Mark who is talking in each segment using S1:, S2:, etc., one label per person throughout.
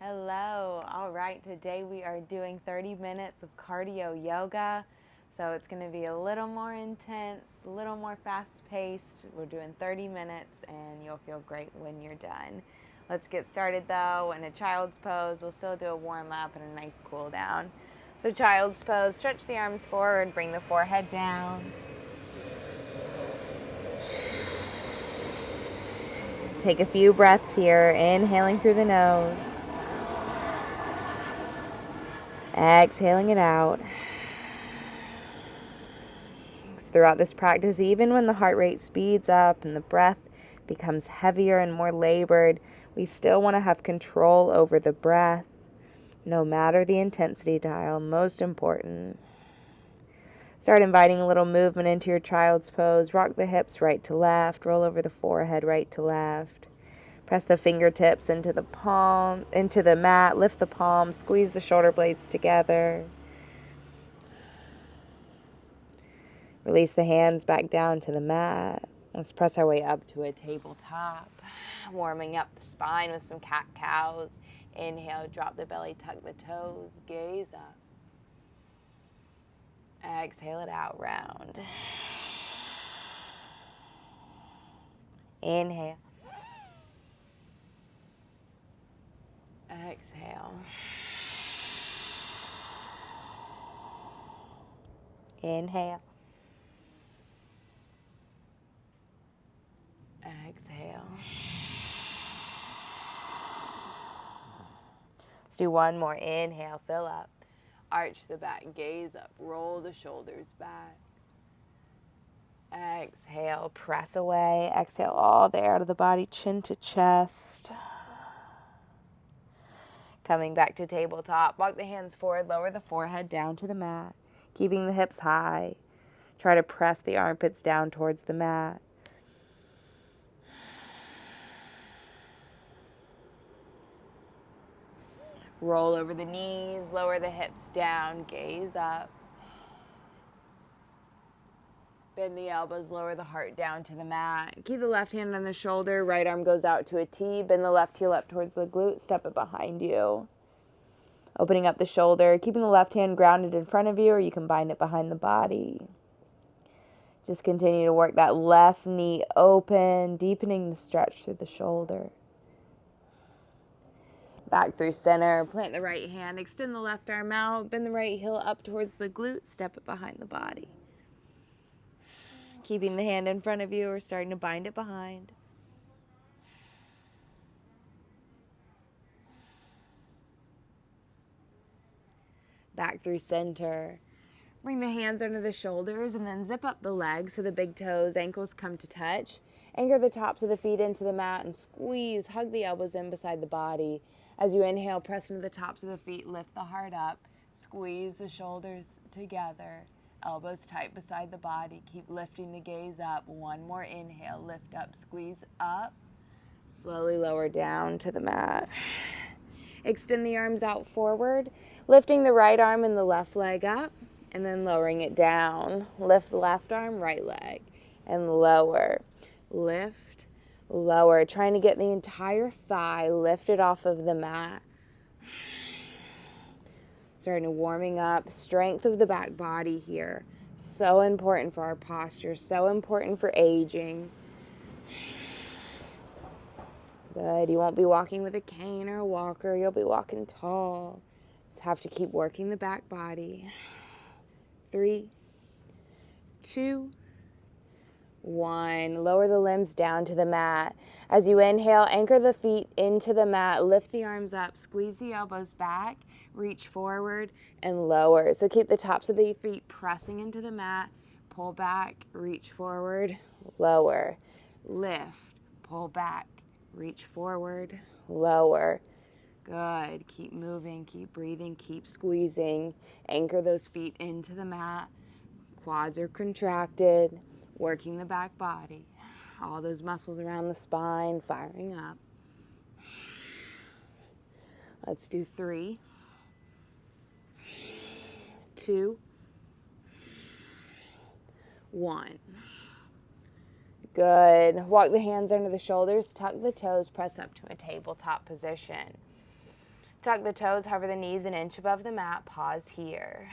S1: Hello. All right, today we are doing 30 minutes of cardio yoga. So it's going to be a little more intense, a little more fast-paced. We're doing 30 minutes and you'll feel great when you're done. Let's get started though. In a child's pose, we'll still do a warm-up and a nice cool down. So child's pose, stretch the arms forward, bring the forehead down. Take a few breaths here, inhaling through the nose. Exhaling it out. Throughout this practice, even when the heart rate speeds up and the breath becomes heavier and more labored, we still want to have control over the breath, no matter the intensity dial. Most important. Start inviting a little movement into your child's pose. Rock the hips right to left, roll over the forehead right to left. Press the fingertips into the mat, lift the palms, squeeze the shoulder blades together. Release the hands back down to the mat. Let's press our way up to a tabletop. Warming up the spine with some cat-cows. Inhale, drop the belly, tuck the toes, gaze up. Exhale it out, round. Inhale. Exhale. Inhale. Exhale. Let's do one more. Inhale, fill up. Arch the back, gaze up, roll the shoulders back. Exhale, press away. Exhale all the air out of the body, chin to chest. Coming back to tabletop, walk the hands forward, lower the forehead down to the mat, keeping the hips high. Try to press the armpits down towards the mat. Roll over the knees, lower the hips down, gaze up. Bend the elbows, lower the heart down to the mat. Keep the left hand on the shoulder, right arm goes out to a T. Bend the left heel up towards the glute, step it behind you. Opening up the shoulder, keeping the left hand grounded in front of you, or you can bind it behind the body. Just continue to work that left knee open, deepening the stretch through the shoulder. Back through center, plant the right hand, extend the left arm out, bend the right heel up towards the glute, step it behind the body. Keeping the hand in front of you or starting to bind it behind. Back through center. Bring the hands under the shoulders and then zip up the legs so the big toes, ankles come to touch. Anchor the tops of the feet into the mat and squeeze, hug the elbows in beside the body. As you inhale, press into the tops of the feet, lift the heart up, squeeze the shoulders together, elbows tight beside the body. Keep lifting the gaze up. One more inhale, lift up, squeeze up, slowly lower down to the mat. Extend the arms out forward, lifting the right arm and the left leg up, and then lowering it down. Lift the left arm, right leg, and lower. Lift, lower, trying to get the entire thigh lifted off of the mat. Starting to warming up, strength of the back body here. So important for our posture, so important for aging. Good, you won't be walking with a cane or a walker, you'll be walking tall. Just have to keep working the back body. 3, 2, 1. Lower the limbs down to the mat. As you inhale, anchor the feet into the mat, lift the arms up, squeeze the elbows back, reach forward and lower. So keep the tops of the feet pressing into the mat, pull back, reach forward, lower, lift, pull back, reach forward, lower. Good. Keep moving, keep breathing, keep squeezing. Anchor those feet into the mat. Quads are contracted, working the back body. All those muscles around the spine firing up. Let's do 3, 2, 1. Good. Walk the hands under the shoulders, tuck the toes, press up to a tabletop position. Tuck the toes, hover the knees an inch above the mat. Pause here.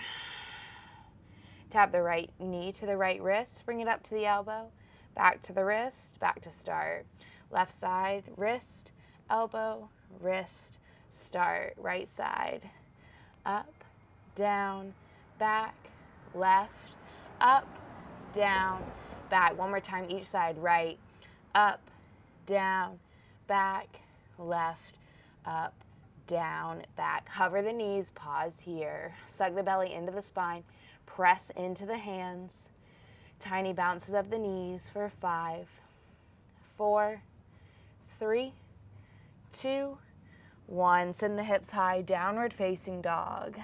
S1: Tap the right knee to the right wrist. Bring it up to the elbow. Back to the wrist. Back to start. Left side, wrist, elbow, wrist, start. Right side. Up, down, back, left, up, down, back. One more time, each side. Right, up, down, back, left, up, down, back. Hover the knees, pause here. Suck the belly into the spine, press into the hands. Tiny bounces of the knees for 5, 4, 3, 2, 1. Send the hips high, downward facing dog.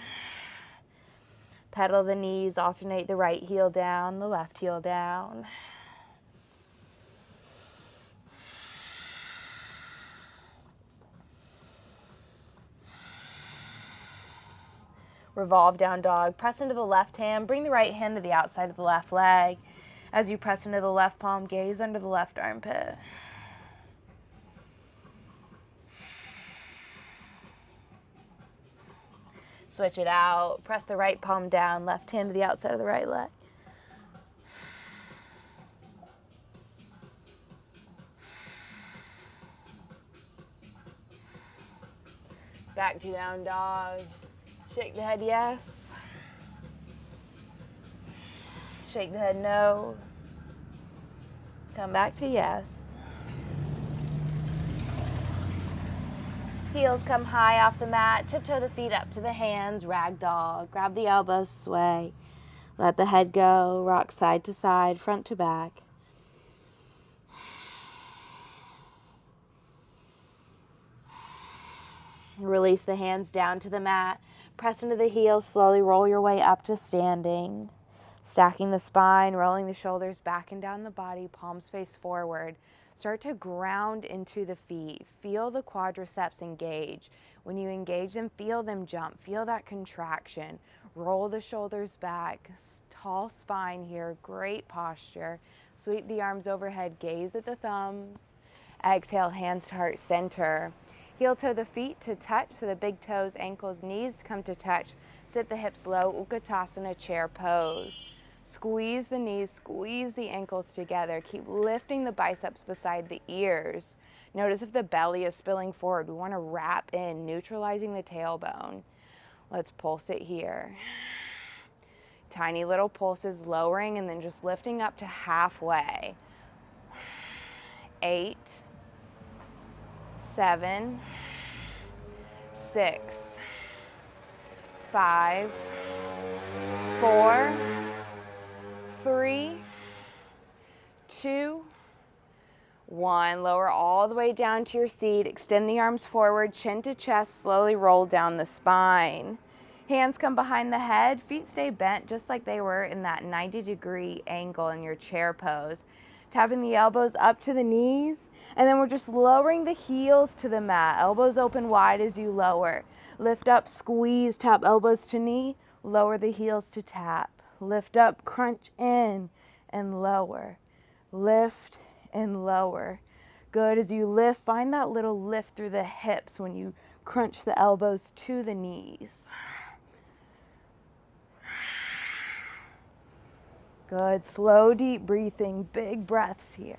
S1: Pedal the knees, alternate the right heel down, the left heel down. Revolve down dog. Press into the left hand. Bring the right hand to the outside of the left leg. As you press into the left palm, gaze under the left armpit. Switch it out. Press the right palm down. Left hand to the outside of the right leg. Back to down dog. Shake the head yes. Shake the head no. Come back to yes. Heels come high off the mat. Tiptoe the feet up to the hands. Rag doll. Grab the elbows, sway. Let the head go. Rock side to side, front to back. Release the hands down to the mat. Press into the heels. Slowly roll your way up to standing. Stacking the spine, rolling the shoulders back and down the body, palms face forward. Start to ground into the feet. Feel the quadriceps engage. When you engage them, feel them jump. Feel that contraction. Roll the shoulders back. Tall spine here. Great posture. Sweep the arms overhead. Gaze at the thumbs. Exhale, hands to heart center. Heel toe the feet to touch, so the big toes, ankles, knees come to touch. Sit the hips low, Utkatasana, chair pose. Squeeze the knees, squeeze the ankles together. Keep lifting the biceps beside the ears. Notice if the belly is spilling forward. We want to wrap in, neutralizing the tailbone. Let's pulse it here. Tiny little pulses, lowering and then just lifting up to halfway. 8, 7, 6, 5, 4, 3, 2, 1. Lower all the way down to your seat. Extend the arms forward, chin to chest. Slowly roll down the spine. Hands come behind the head. Feet stay bent just like they were in that 90-degree angle in your chair pose. Tapping the elbows up to the knees. And then we're just lowering the heels to the mat. Elbows open wide as you lower. Lift up, squeeze, tap elbows to knee. Lower the heels to tap. Lift up, crunch in and lower. Lift and lower. Good. As you lift, find that little lift through the hips when you crunch the elbows to the knees. Good. Slow, deep breathing. Big breaths here.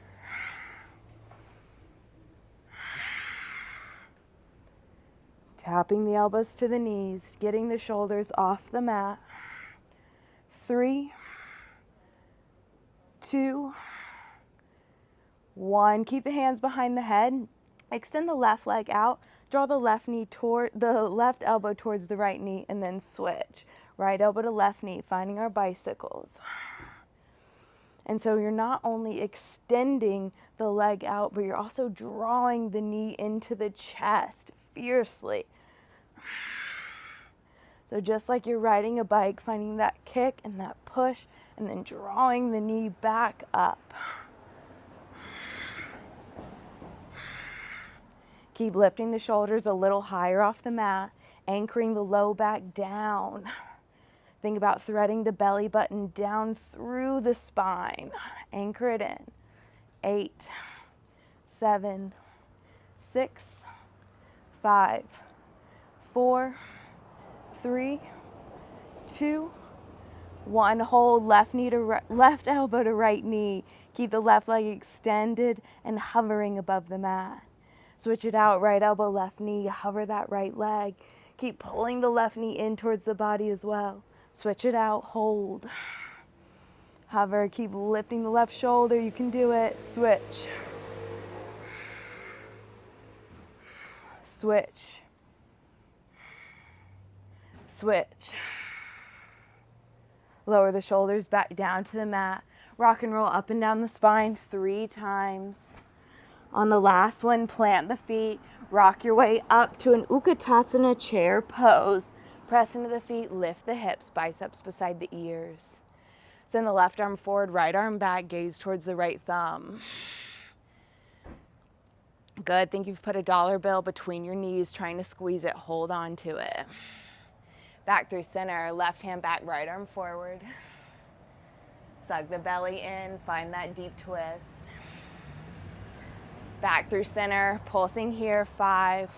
S1: Tapping the elbows to the knees, getting the shoulders off the mat. 3, 2, 1. Keep the hands behind the head. Extend the left leg out. Draw the left knee toward the left elbow towards the right knee, and then switch. Right elbow to left knee, finding our bicycles. And so you're not only extending the leg out, but you're also drawing the knee into the chest fiercely. So just like you're riding a bike, finding that kick and that push, and then drawing the knee back up. Keep lifting the shoulders a little higher off the mat, anchoring the low back down. Think about threading the belly button down through the spine. Anchor it in. 8, 7, 6, 5, 4, 3, 2, 1. Hold left knee to left elbow to right knee. Keep the left leg extended and hovering above the mat. Switch it out, right elbow, left knee, hover that right leg. Keep pulling the left knee in towards the body as well. Switch it out, hold. Hover, keep lifting the left shoulder, you can do it. Switch. Switch. Switch. Lower the shoulders back down to the mat. Rock and roll up and down the spine 3 times. On the last one, plant the feet. Rock your way up to an Utkatasana chair pose. Press into the feet, lift the hips, biceps beside the ears. Send the left arm forward, right arm back, gaze towards the right thumb. Good, think you've put a dollar bill between your knees, trying to squeeze it, hold on to it. Back through center, left hand back, right arm forward. Sug the belly in, find that deep twist. Back through center, pulsing here, 5,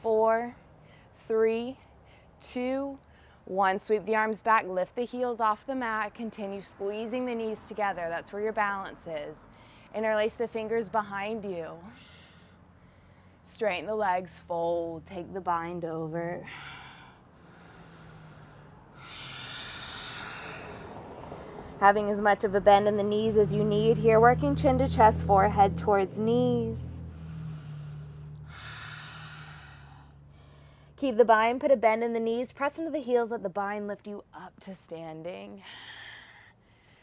S1: 4, 3, 2, 1. Sweep the arms back, lift the heels off the mat, continue squeezing the knees together. That's where your balance is. Interlace the fingers behind you. Straighten the legs, fold, take the bind over. Having as much of a bend in the knees as you need here, working chin to chest, forehead towards knees. Keep the bind, put a bend in the knees, press into the heels, let the bind lift you up to standing.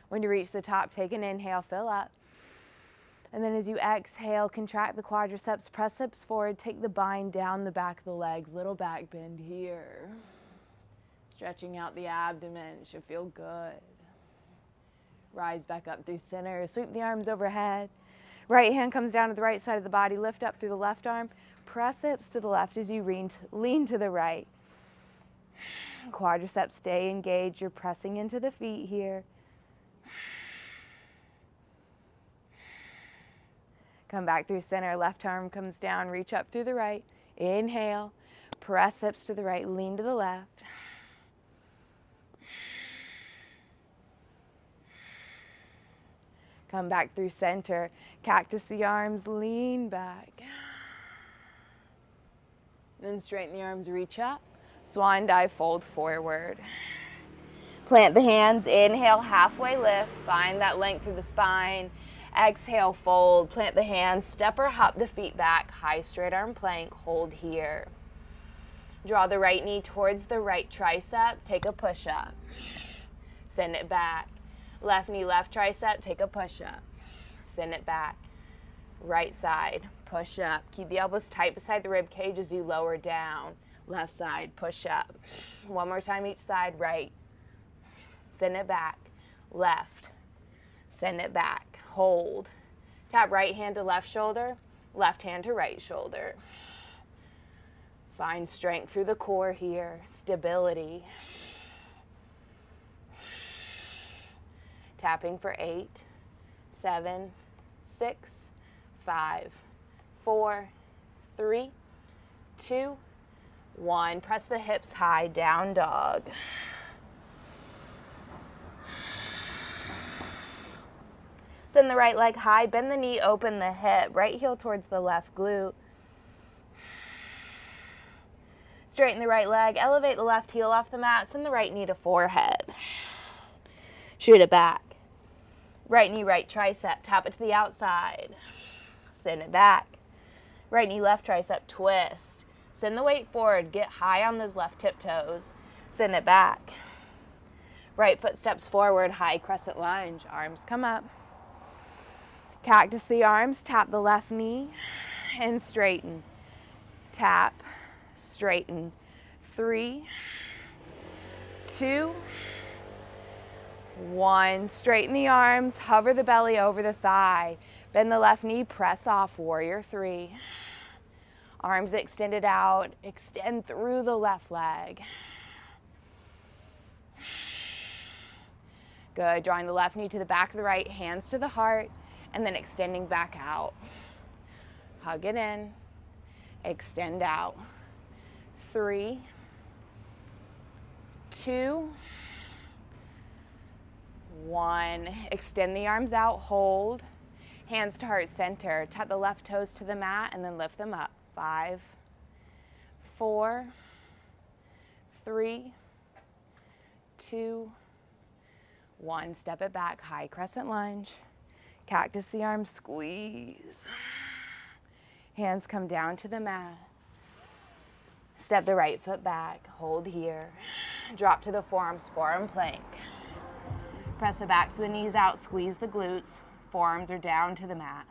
S1: When you reach the top, take an inhale, fill up. And then as you exhale, contract the quadriceps, press hips forward, take the bind down the back of the legs, little back bend here. Stretching out the abdomen, it should feel good. Rise back up through center, sweep the arms overhead. Right hand comes down to the right side of the body, lift up through the left arm. Press hips to the left as you lean to the right. Quadriceps stay engaged, you're pressing into the feet here. Come back through center, left arm comes down, reach up through the right. Inhale, press hips to the right, lean to the left. Come back through center, cactus the arms, lean back. Then straighten the arms, reach up. Swan dive, fold forward. Plant the hands, inhale, halfway lift. Find that length through the spine. Exhale, fold. Plant the hands, step or hop the feet back. High straight arm plank, hold here. Draw the right knee towards the right tricep. Take a push up. Send it back. Left knee, left tricep, take a push up. Send it back. Right side, push up. Keep the elbows tight beside the rib cage as you lower down. Left side, push up. One more time each side, right. Send it back. Left. Send it back. Hold. Tap right hand to left shoulder, left hand to right shoulder. Find strength through the core here, stability. Tapping for 8, 7, 6, 5, 4, 3, 2, 1. Press the hips high, down dog. Send the right leg high, bend the knee, open the hip, right heel towards the left glute. Straighten the right leg, elevate the left heel off the mat, send the right knee to forehead. Shoot it back. Right knee, right tricep, tap it to the outside. Send it back. Right knee, left tricep, twist. Send the weight forward, get high on those left tiptoes. Send it back. Right foot steps forward, high crescent lunge, arms come up. Cactus the arms, tap the left knee, and straighten. Tap, straighten. 3, 2, 1. Straighten the arms, hover the belly over the thigh. Bend the left knee, press off, warrior 3. Arms extended out, extend through the left leg. Good, drawing the left knee to the back of the right, hands to the heart, and then extending back out. Hug it in, extend out. 3, 2, 1. Extend the arms out, hold. Hands to heart center. Tap the left toes to the mat and then lift them up. 5, 4, 3, 2, 1. Step it back, high crescent lunge. Cactus the arms, squeeze. Hands come down to the mat. Step the right foot back, hold here. Drop to the forearms, forearm plank. Press the backs of the knees out, squeeze the glutes. Forearms are down to the mat.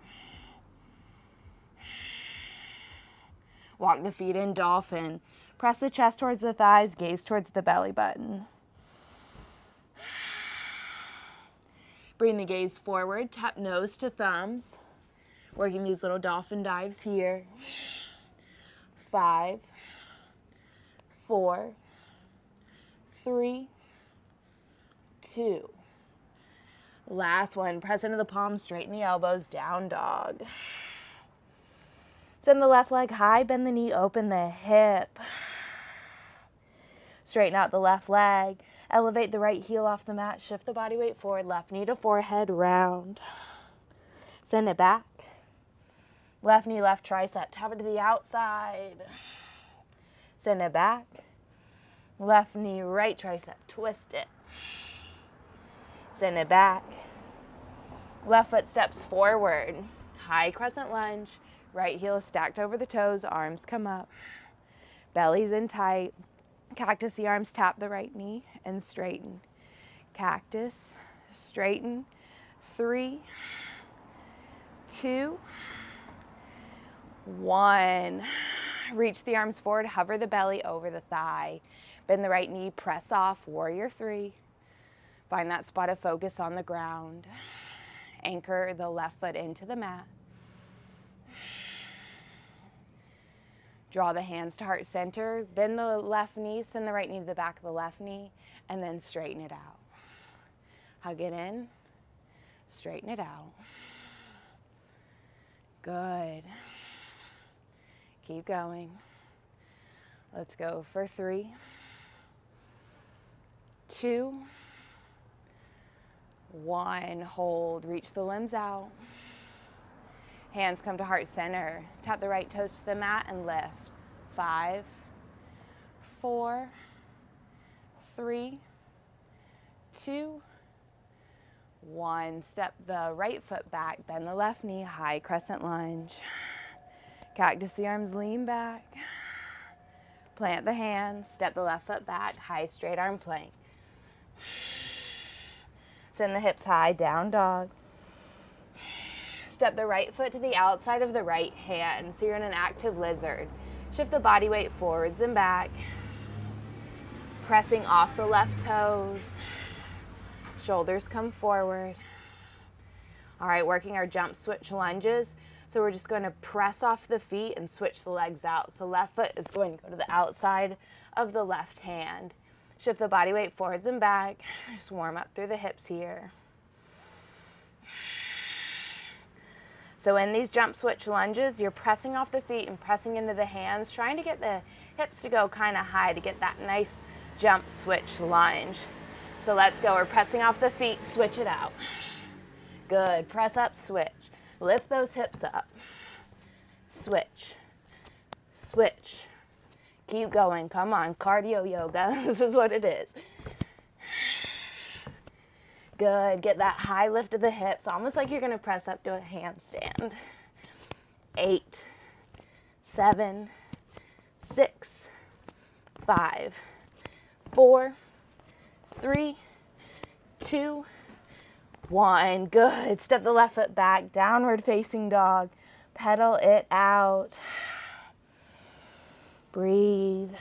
S1: Walk the feet in, dolphin. Press the chest towards the thighs, gaze towards the belly button. Bring the gaze forward, tap nose to thumbs. Working these little dolphin dives here. 5, 4, 3, 2. Last one, press into the palms, straighten the elbows, down dog. Send the left leg high, bend the knee, open the hip. Straighten out the left leg. Elevate the right heel off the mat, shift the body weight forward, left knee to forehead, round. Send it back. Left knee, left tricep, tap it to the outside. Send it back. Left knee, right tricep, twist it. Send it back. Left foot steps forward. High crescent lunge. Right heel is stacked over the toes. Arms come up. Belly's in tight. Cactus the arms, tap the right knee and straighten. Cactus, straighten. 3, 2, 1. Reach the arms forward, hover the belly over the thigh. Bend the right knee, press off, warrior 3. Find that spot of focus on the ground. Anchor the left foot into the mat. Draw the hands to heart center. Bend the left knee, send the right knee to the back of the left knee, and then straighten it out. Hug it in, straighten it out. Good. Keep going. Let's go for 3, 2, 1. Hold, reach the limbs out. Hands come to heart center. Tap the right toes to the mat and lift. 5, 4, 3, 2, 1. Step the right foot back, bend the left knee, high crescent lunge. Cactus the arms, lean back. Plant the hands, step the left foot back, high straight arm plank. Send the hips high, down dog. Step the right foot to the outside of the right hand, so you're in an active lizard. Shift the body weight forwards and back. Pressing off the left toes. Shoulders come forward. All right, working our jump switch lunges. So we're just going to press off the feet and switch the legs out. So left foot is going to go to the outside of the left hand. Shift the body weight forwards and back. Just warm up through the hips here. So in these jump switch lunges, you're pressing off the feet and pressing into the hands, trying to get the hips to go kind of high to get that nice jump switch lunge. So let's go. We're pressing off the feet, switch it out. Good. Press up, switch. Lift those hips up. Switch. Switch. Keep going. Come on. Cardio yoga. This is what it is. Good. Get that high lift of the hips, almost like you're going to press up to a handstand. 8, 7, 6, 5, 4, 3, 2, 1. Good. Step the left foot back, downward facing dog. Pedal it out. Breathe.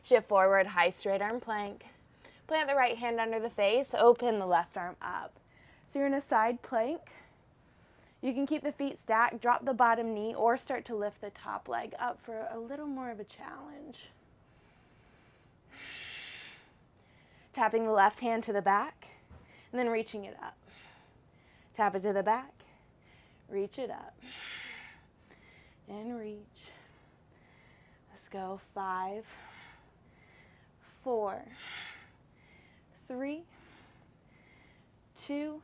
S1: Shift forward, high straight arm plank. Plant the right hand under the face, open the left arm up. So you're in a side plank. You can keep the feet stacked, drop the bottom knee, or start to lift the top leg up for a little more of a challenge. Tapping the left hand to the back, and then reaching it up. Tap it to the back, Reach it up. And reach. Let's go. 5, 4, 3, 2,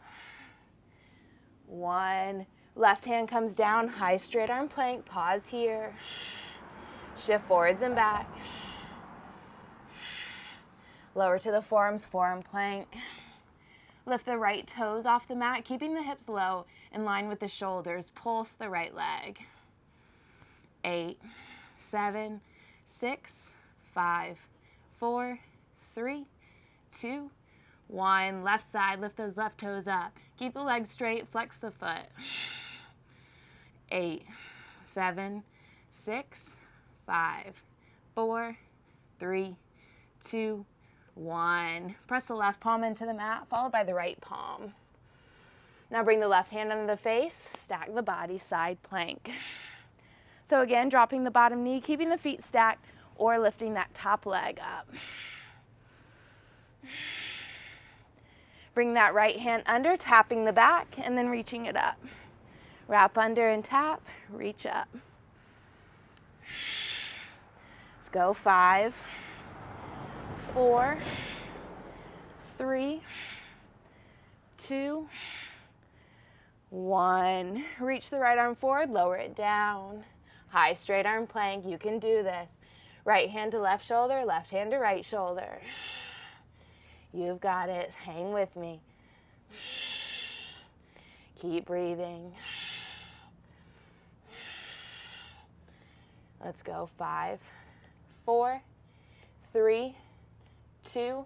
S1: 1. Left hand comes down, high straight arm plank. Pause here. Shift forwards and back. Lower to the forearms, forearm plank. Lift the right toes off the mat, keeping the hips low in line with the shoulders. Pulse the right leg. 8, 7, 6, 5, 4, 3, 2, 1. Left side, lift those left toes up. Keep the legs straight, flex the foot. 8, 7, 6, 5, 4, 3, 2, 1. Press the left palm into the mat, followed by the right palm. Now bring the left hand under the face, stack the body, side plank. So again, dropping the bottom knee, keeping the feet stacked, or lifting that top leg up. Bring that right hand under, tapping the back, and then reaching it up. Wrap under and tap, reach up. Let's go. 5, 4, 3, 2, 1. Reach the right arm forward, lower it down. High straight arm plank, you can do this. Right hand to left shoulder, left hand to right shoulder. You've got it. Hang with me. Keep breathing. Let's go. 5, 4, 3, 2,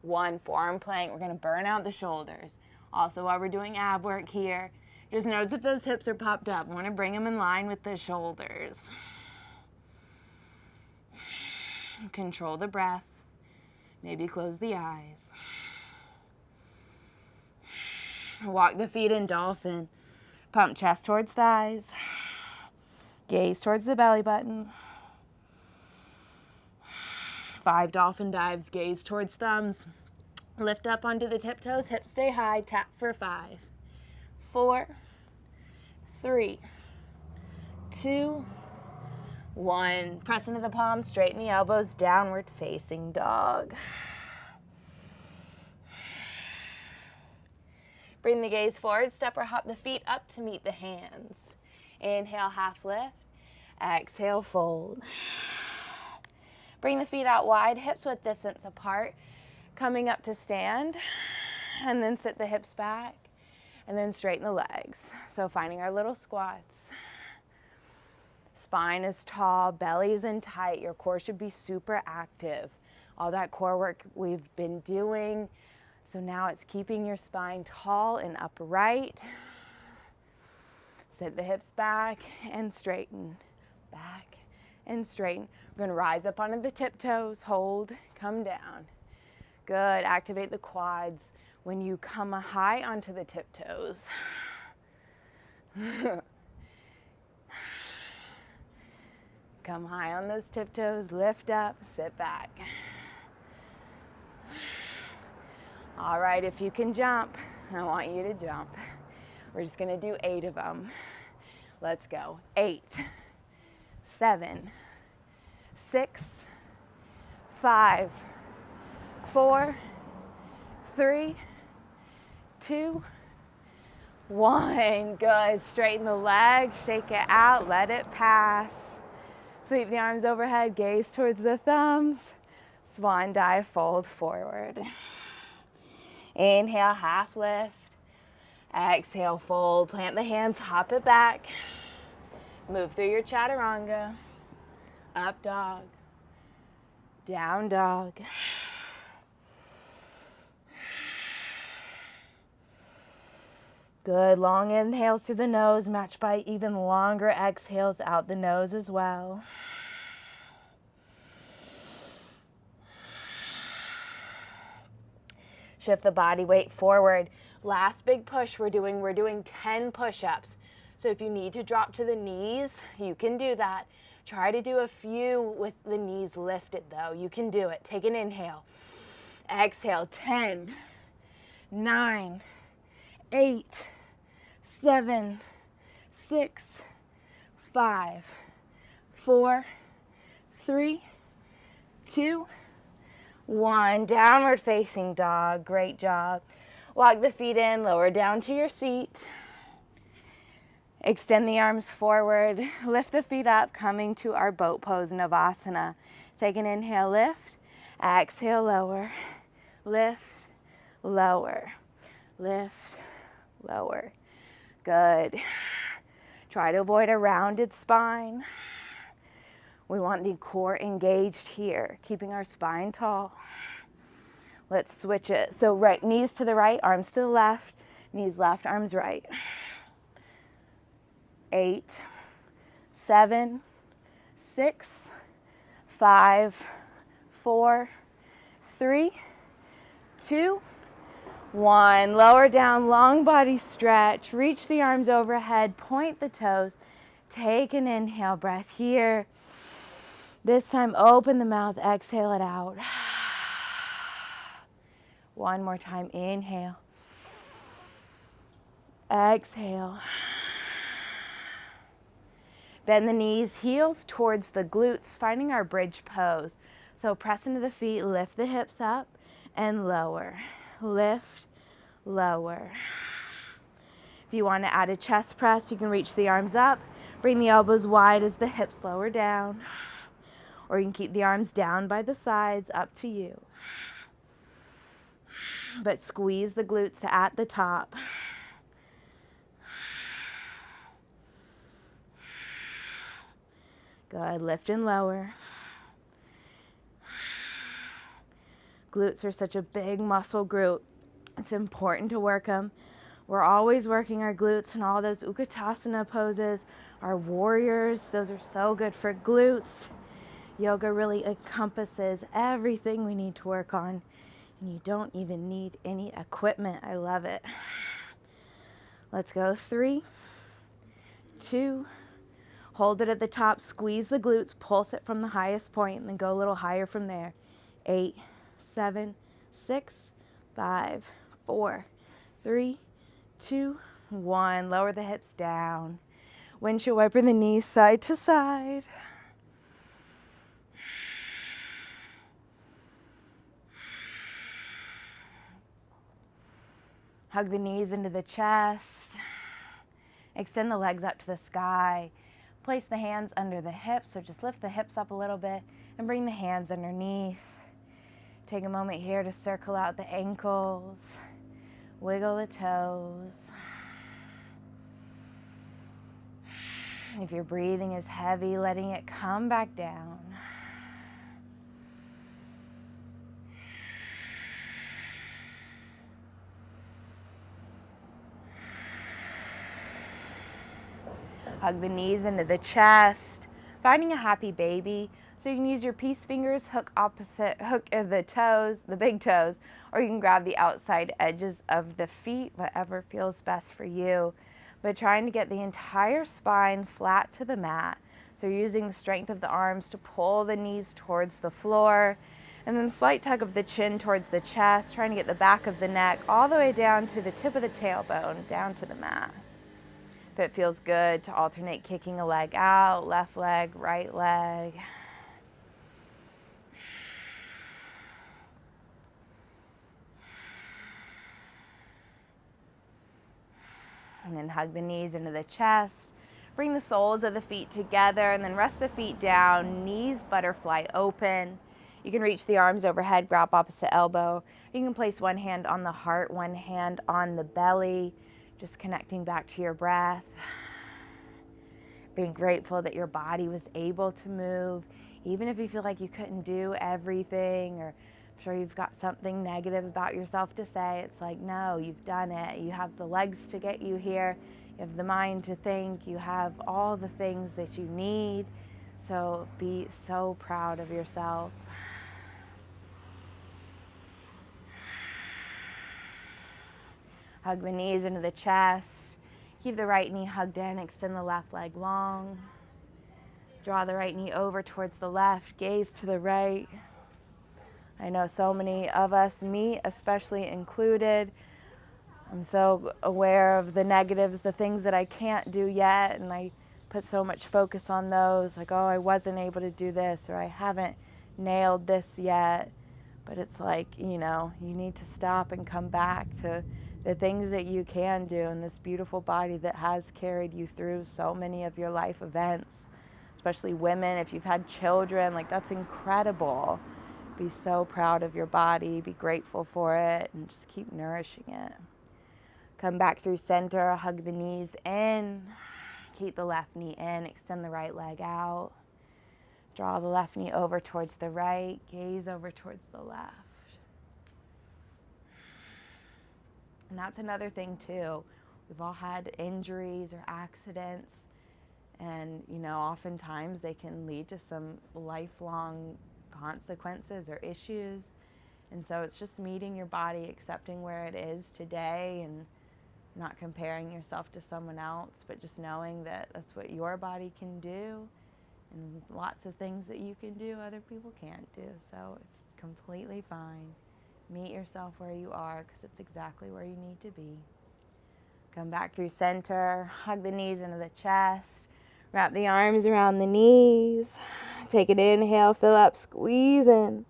S1: 1. Forearm plank. We're going to burn out the shoulders. Also, while we're doing ab work here, just notice if those hips are popped up. We want to bring them in line with the shoulders. Control the breath. Maybe close the eyes. Walk the feet in dolphin. Pump chest towards thighs. Gaze towards the belly button. 5 dolphin dives. Gaze towards thumbs. Lift up onto the tiptoes. Hips stay high. Tap for 5, 4, 3, 2, 1. Press into the palms. Straighten the elbows. Downward facing dog. Bring the gaze forward. Step or hop the feet up to meet the hands. Inhale, half lift. Exhale, fold. Bring the feet out wide, hips width distance apart. Coming up to stand, and then sit the hips back, and then straighten the legs. So finding our little squats. Spine is tall, belly is in tight. Your core should be super active. All that core work we've been doing. So now it's keeping your spine tall and upright. Sit the hips back and straighten. Back and straighten. We're going to rise up onto the tiptoes. Hold, come down. Good. Activate the quads when you come high onto the tiptoes. Come high on those tiptoes. Lift up. Sit back. All right, if you can jump, I want you to jump. We're just going to do 8 of them. Let's go. 8, 7, 6, 5, 4, 3, 2, 1. Good. Straighten the legs, shake it out, let it pass. Sweep the arms overhead, gaze towards the thumbs. Swan dive, fold forward. Inhale, half lift. Exhale, fold. Plant the hands, hop it back. Move through your chaturanga. Up dog. Down dog. Good. Long inhales through the nose, matched by even longer exhales out the nose as well. Shift the body weight forward. Last big push we're doing 10 push-ups. So if you need to drop to the knees, you can do that. Try to do a few with the knees lifted though. You can do it. Take an inhale. Exhale. 10, 9, 8, 7, 6, 5, 4, 3, 2, 1. Downward facing dog. Great job. Walk the feet in, lower down to your seat. Extend the arms forward. Lift the feet up, coming to our boat pose, Savasana. Take an inhale, lift. Exhale, lower. Lift, lower. Lift, lower. Good. Try to avoid a rounded spine. We want the core engaged here, keeping our spine tall. Let's switch it. So right, knees to the right, arms to the left, knees left, arms right. 8, 7, 6, 5, 4, 3, 2, 1. Lower down, long body stretch. Reach the arms overhead, point the toes. Take an inhale breath here. This time, open the mouth, exhale it out. One more time, inhale. Exhale. Bend the knees, heels towards the glutes, finding our bridge pose. So press into the feet, lift the hips up and lower. Lift, lower. If you want to add a chest press, you can reach the arms up, bring the elbows wide as the hips lower down. Or you can keep the arms down by the sides, up to you. But squeeze the glutes at the top. Good, lift and lower. Glutes are such a big muscle group. It's important to work them. We're always working our glutes and all those Utkatasana poses, our warriors. Those are so good for glutes. Yoga really encompasses everything we need to work on. And you don't even need any equipment. I love it. Let's go. 3, 2, hold it at the top, squeeze the glutes, pulse it from the highest point, and then go a little higher from there. 8, 7, 6, 5, 4, 3, 2, 1. Lower the hips down. Windshield wiper the knees side to side. Hug the knees into the chest. Extend the legs up to the sky. Place the hands under the hips, so just lift the hips up a little bit and bring the hands underneath. Take a moment here to circle out the ankles. Wiggle the toes. If your breathing is heavy, letting it come back down. Hug the knees into the chest, finding a happy baby. So you can use your peace fingers, hook the toes, the big toes, or you can grab the outside edges of the feet, whatever feels best for you. But trying to get the entire spine flat to the mat. So you're using the strength of the arms to pull the knees towards the floor, and then slight tug of the chin towards the chest, trying to get the back of the neck all the way down to the tip of the tailbone, down to the mat. If it feels good to alternate kicking a leg out, left leg, right leg. And then hug the knees into the chest. Bring the soles of the feet together and then rest the feet down, knees butterfly open. You can reach the arms overhead, grab opposite elbow. You can place one hand on the heart, one hand on the belly, just connecting back to your breath. Being grateful that your body was able to move, even if you feel like you couldn't do everything, or I'm sure you've got something negative about yourself to say. It's like, no, you've done it. You have the legs to get you here. You have the mind to think. You have all the things that you need. So be so proud of yourself. Hug the knees into the chest. Keep the right knee hugged in. Extend the left leg long. Draw the right knee over towards the left. Gaze to the right. I know so many of us, me especially included, I'm so aware of the negatives, the things that I can't do yet, and I put so much focus on those, like, oh, I wasn't able to do this, or I haven't nailed this yet. But it's like, you know, you need to stop and come back to the things that you can do in this beautiful body that has carried you through so many of your life events, especially women. If you've had children, like, that's incredible. Be so proud of your body, be grateful for it, and just keep nourishing it. Come back through center, hug the knees in, keep the left knee in, extend the right leg out. Draw the left knee over towards the right, gaze over towards the left. And that's another thing too. We've all had injuries or accidents, and you know, oftentimes they can lead to some lifelong consequences or issues. And so it's just meeting your body, accepting where it is today, and not comparing yourself to someone else, but just knowing that that's what your body can do, and lots of things that you can do other people can't do. So it's completely fine. Meet yourself where you are, because it's exactly where you need to be. Come back through center, hug the knees into the chest, wrap the arms around the knees. Take an inhale, fill up, squeeze in.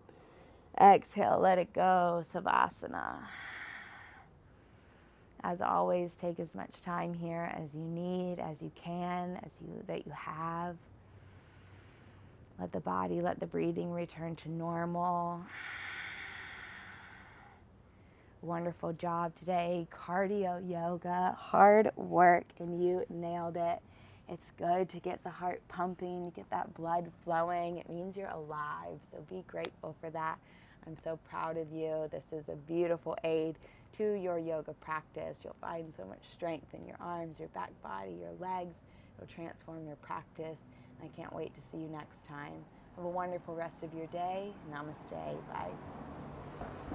S1: Exhale, let it go, Savasana. As always, take as much time here as you need, as you can, that you have. Let the body, let the breathing return to normal. Wonderful job today. Cardio yoga, hard work, and you nailed it. It's good to get the heart pumping, to get that blood flowing. It means you're alive, so be grateful for that. I'm so proud of you. This is a beautiful aid to your yoga practice. You'll find so much strength in your arms, your back body, your legs. It'll transform your practice. I can't wait to see you next time. Have a wonderful rest of your day. Namaste. Bye.